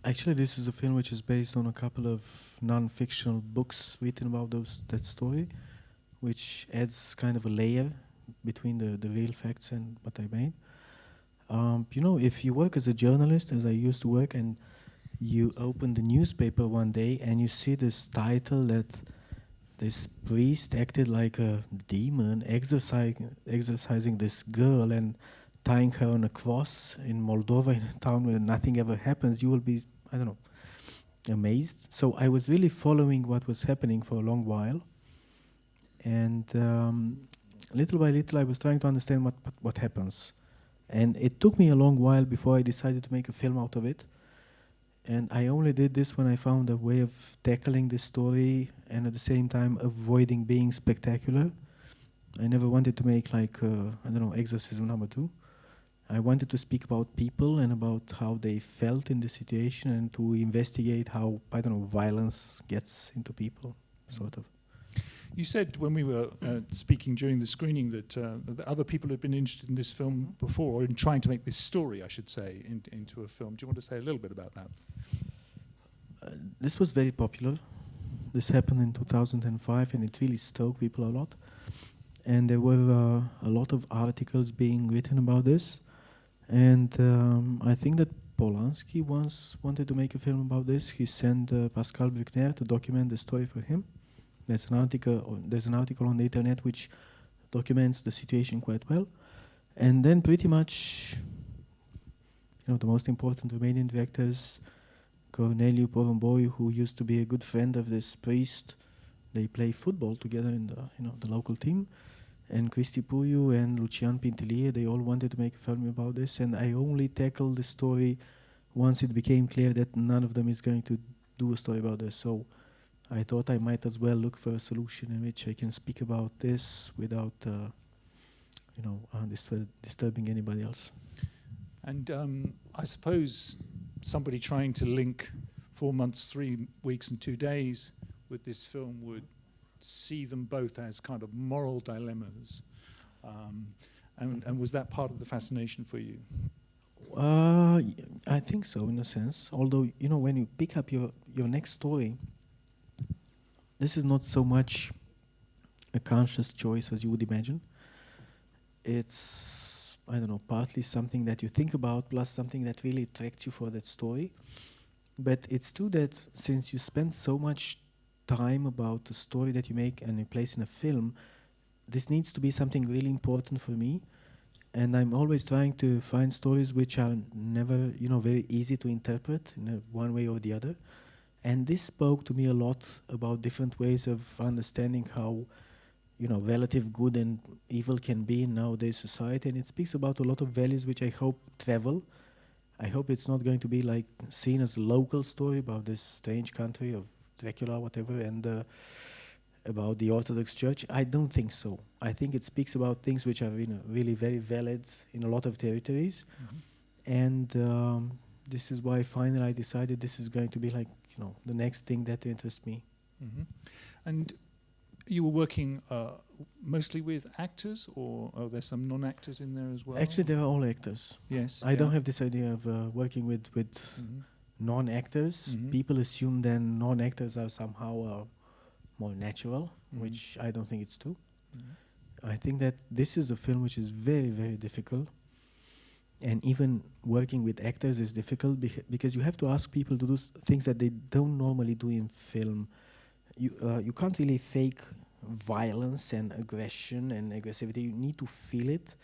Actually, this is a film which is based on a couple of non-fictional books written about that story, which adds kind of a layer between the real facts and what I made. If you work as a journalist, as I used to work, and you open the newspaper one day and you see this title that this priest acted like a demon, exorcising this girl and tying her on a cross in Moldova, in a town where nothing ever happens, you will be, I don't know, amazed. So I was really following what was happening for a long while. And little by little, I was trying to understand what happens. And it took me a long while before I decided to make a film out of it. And I only did this when I found a way of tackling the story and at the same time avoiding being spectacular. I never wanted to make like, Exorcism #2. I wanted to speak about people and about how they felt in the situation and to investigate how, violence gets into people, sort of. You said when we were speaking during the screening that other people had been interested in this film before, or in trying to make this story, I should say, into a film. Do you want to say a little bit about that? This was very popular. This happened in 2005, and it really stoked people a lot. And there were a lot of articles being written about this. And I think that Polanski once wanted to make a film about this. He sent Pascal Bruckner to document the story for him. There's an article on the internet which documents the situation quite well. And then pretty much, the most important Romanian directors, Corneliu Porumboiu, who used to be a good friend of this priest, they play football together in the local team, and Cristi Puiu and Lucian Pintilie, they all wanted to make a film about this, and I only tackled the story once it became clear that none of them is going to do a story about this. So I thought I might as well look for a solution in which I can speak about this without, disturbing anybody else. And I suppose somebody trying to link 4 months, 3 weeks and 2 days with this film would see them both as kind of moral dilemmas. And was that part of the fascination for you? I think so, in a sense. Although, when you pick up your next story, this is not so much a conscious choice as you would imagine. It's, partly something that you think about, plus something that really attracts you for that story. But it's true that since you spend so much time about the story that you make and you place in a film, this needs to be something really important for me. And I'm always trying to find stories which are never, very easy to interpret in one way or the other. And this spoke to me a lot about different ways of understanding how, relative good and evil can be in nowadays society. And it speaks about a lot of values which I hope travel. I hope it's not going to be like seen as a local story about this strange country of Dracula, whatever, and about the Orthodox Church. I don't think so. I think it speaks about things which are, really very valid in a lot of territories. Mm-hmm. And this is why finally I decided this is going to be like, the next thing that interests me. Mm-hmm. And you were working mostly with actors, or are there some non-actors in there as well? Actually, they are all actors. Yes. I don't have this idea of working with mm-hmm. non-actors. Mm-hmm. People assume then non-actors are somehow more natural, mm-hmm. which I don't think it's true. Mm-hmm. I think that this is a film which is very, very difficult. And even working with actors is difficult because you have to ask people to do things that they don't normally do in film. You can't really fake violence and aggression and aggressivity. You need to feel it.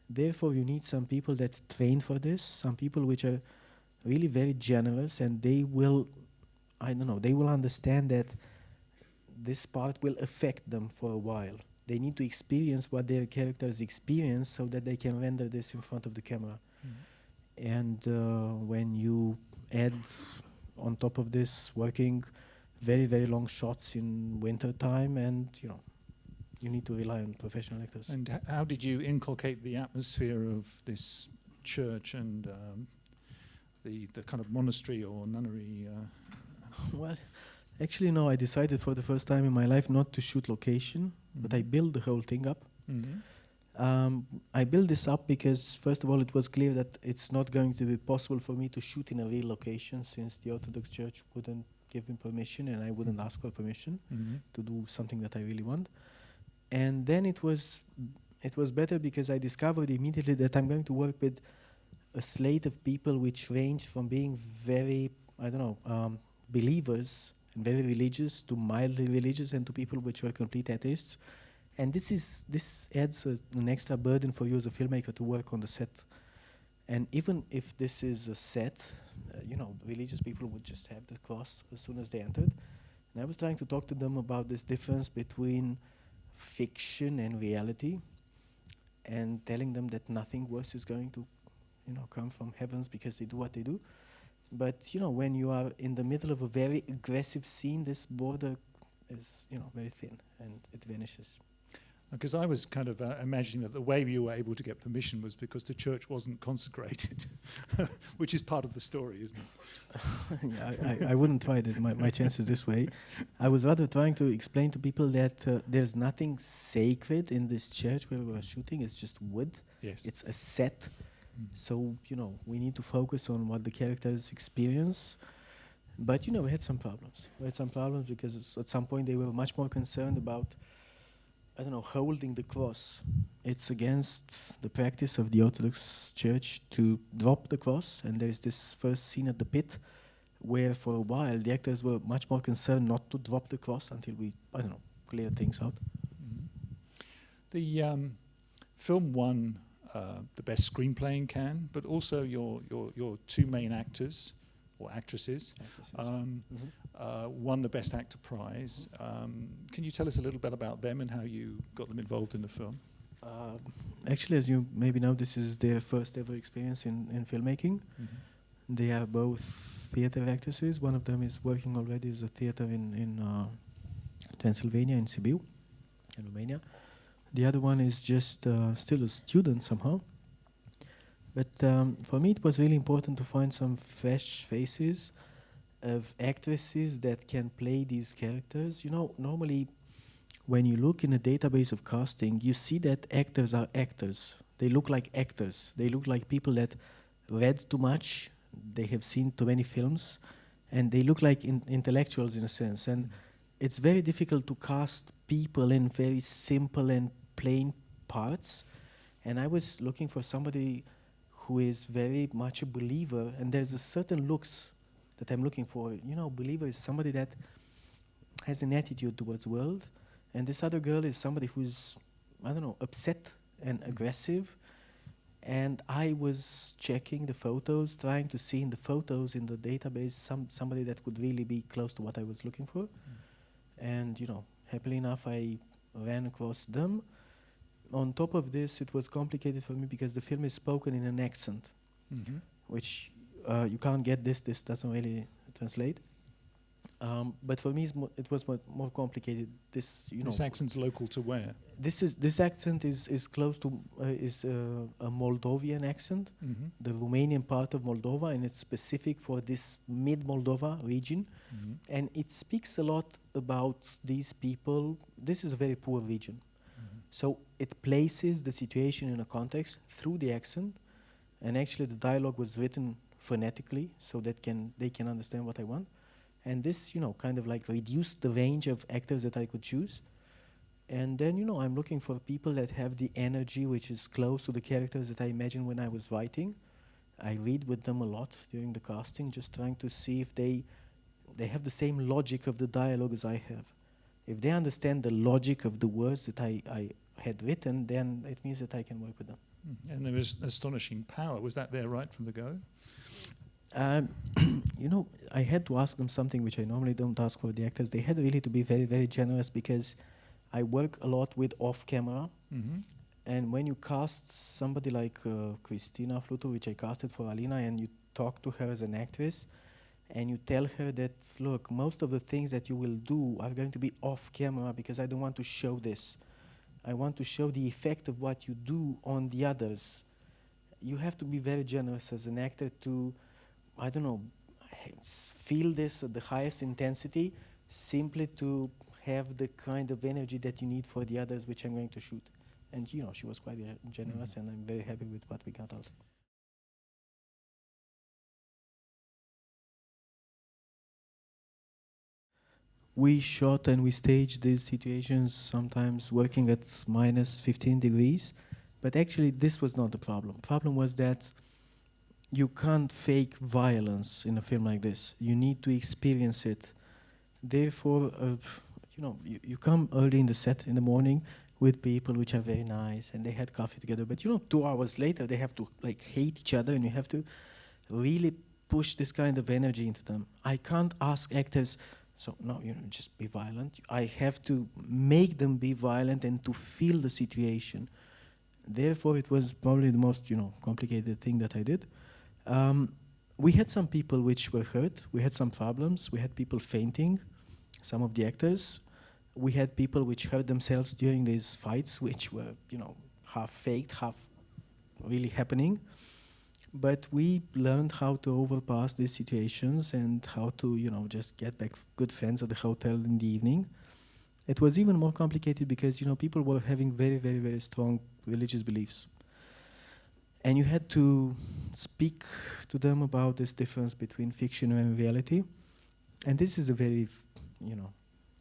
Therefore, you need some people that train for this, some people which are really very generous, and they will, they will understand that this part will affect them for a while. They need to experience what their characters experience so that they can render this in front of the camera. Mm-hmm. And when you add on top of this working very, very long shots in winter time, and you need to rely on professional actors. And how did you inculcate the atmosphere of this church and the kind of monastery or nunnery? Well, actually, no, I decided for the first time in my life not to shoot location, mm-hmm. but I built the whole thing up. Mm-hmm. I built this up because, first of all, it was clear that it's not going to be possible for me to shoot in a real location since the Orthodox Church wouldn't give me permission and I wouldn't ask for permission to do something that I really want. And then it was better because I discovered immediately that I'm going to work with a slate of people which range from being very, believers and very religious to mildly religious and to people which were complete atheists. And this adds an extra burden for you as a filmmaker to work on the set. And even if this is a set, religious people would just have the cross as soon as they entered. And I was trying to talk to them about this difference between fiction and reality, and telling them that nothing worse is going to, come from heavens because they do what they do. But when you are in the middle of a very aggressive scene, this border is, very thin, and it vanishes. Because I was kind of imagining that the way you were able to get permission was because the church wasn't consecrated, which is part of the story, isn't it? Yeah, I wouldn't try that. My chances this way. I was rather trying to explain to people that there's nothing sacred in this church where we were shooting. It's just wood. Yes. It's a set. So, we need to focus on what the characters experience. But, we had some problems. We had some problems because at some point they were much more concerned about holding the cross. It's against the practice of the Orthodox Church to drop the cross, and there's this first scene at the pit where for a while the actors were much more concerned not to drop the cross until we, clear things out. The film won the best screenplay in Cannes, but also your two main actors or actresses. Won the Best Actor prize. Can you tell us a little bit about them and how you got them involved in the film? Actually, as you maybe know, this is their first ever experience in filmmaking. They are both theater actresses. One of them is working already as a theater in Transylvania, in Sibiu, in Romania. The other one is just still a student somehow. But for me, it was really important to find some fresh faces of actresses that can play these characters. Normally, when you look in a database of casting, you see that actors are actors. They look like actors. They look like people that read too much. They have seen too many films. And they look like intellectuals in a sense. And it's very difficult to cast people in very simple and plain parts. And I was looking for somebody who is very much a believer. And there's a certain looks that I'm looking for. Believer is somebody that has an attitude towards the world. And this other girl is somebody who's, upset and aggressive. And I was checking the photos, trying to see in the photos in the database somebody that could really be close to what I was looking for. And, happily enough, I ran across them. On top of this, it was complicated for me because the film is spoken in an accent, which you can't get this doesn't really translate. But for me, it was more complicated. This accent's local to where? This accent is close to a Moldovan accent, the Romanian part of Moldova, and it's specific for this mid-Moldova region. And it speaks a lot about these people. This is a very poor region. So it places the situation in a context through the accent, and actually the dialogue was written phonetically so that they can understand what I want. And this, kind of like reduced the range of actors that I could choose. And then, I'm looking for people that have the energy which is close to the characters that I imagined when I was writing. I read with them a lot during the casting, just trying to see if they have the same logic of the dialogue as I have. If they understand the logic of the words that I had written, then it means that I can work with them. And there was astonishing power. Was that there right from the go? I had to ask them something which I normally don't ask for the actors. They had really to be very, very generous because I work a lot with off-camera. And when you cast somebody like Christina Flutu, which I casted for Alina, and you talk to her as an actress, and you tell her that, look, most of the things that you will do are going to be off-camera because I don't want to show this. I want to show the effect of what you do on the others. You have to be very generous as an actor to, feel this at the highest intensity, simply to have the kind of energy that you need for the others which I'm going to shoot. And you know, she was quite generous, and I'm very happy with what we got out. We shot and we staged these situations sometimes working at minus 15 degrees, but actually this was not the problem. Problem was that you can't fake violence in a film like this. You need to experience it. Therefore, you know, you come early in the set in the morning with people which are very nice, and they had coffee together. But you know, 2 hours later, they have to like hate each other, and you have to really push this kind of energy into them. I can't ask actors, so no, you know, just be violent. I have to make them be violent and to feel the situation. Therefore, it was probably the most, you know, complicated thing that I did. Um, we had some people which were hurt. We had some problems. We had people fainting, some of the actors. We had people which hurt themselves during these fights, which were, you know, half faked, half really happening. But we learned how to overpass these situations and how to, you know, just get back good friends at the hotel in the evening. It was even more complicated because, you know, people were having very, very, very strong religious beliefs. And you had to speak to them about this difference between fiction and reality. And this is a very, you know,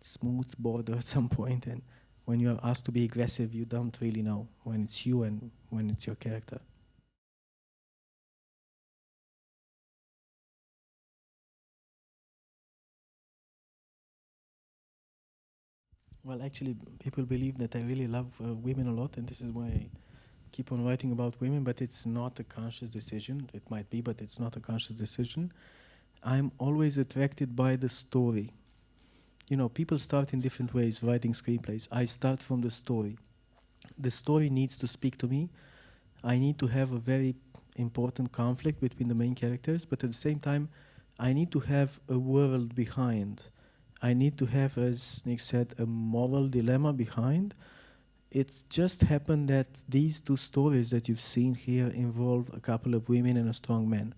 smooth border at some point. And when you are asked to be aggressive, you don't really know when it's you and when it's your character. Well, actually, people believe that I really love women a lot, and this is why I keep on writing about women, but it's not a conscious decision. It might be, but it's not a conscious decision. I'm always attracted by the story. You know, people start in different ways writing screenplays. I start from the story. The story needs to speak to me. I need to have a very important conflict between the main characters, but at the same time, I need to have a world behind. I need to have, as Nick said, a moral dilemma behind. It's just happened that these two stories that you've seen here involve a couple of women and a strong man.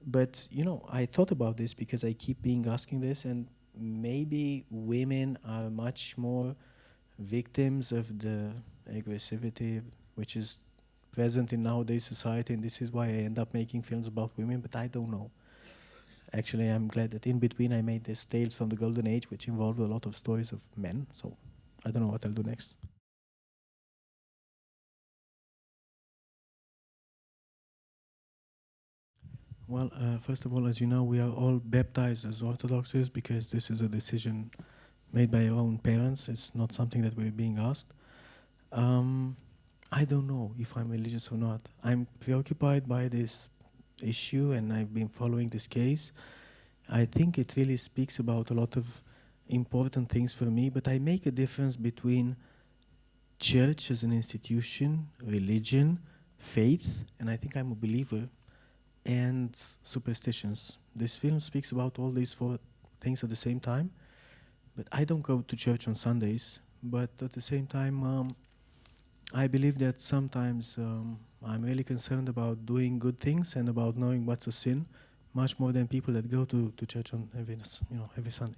But, you know, I thought about this because I keep being asking this, and maybe women are much more victims of the aggressivity which is present in nowadays society, and this is why I end up making films about women, but I don't know. Actually, I'm glad that in between I made this Tales from the Golden Age, which involved a lot of stories of men, so I don't know what I'll do next. Well, first of all, as you know, we are all baptized as Orthodoxes because this is a decision made by our own parents. It's not something that we're being asked. Um, I don't know if I'm religious or not. I'm preoccupied by this issue and I've been following this case. I think it really speaks about a lot of important things for me, but I make a difference between church as an institution, religion, faith, and I think I'm a believer, and superstitions. This film speaks about all these four things at the same time, but I don't go to church on Sundays, but at the same time, I believe that sometimes I'm really concerned about doing good things and about knowing what's a sin, much more than people that go to church on every Sunday.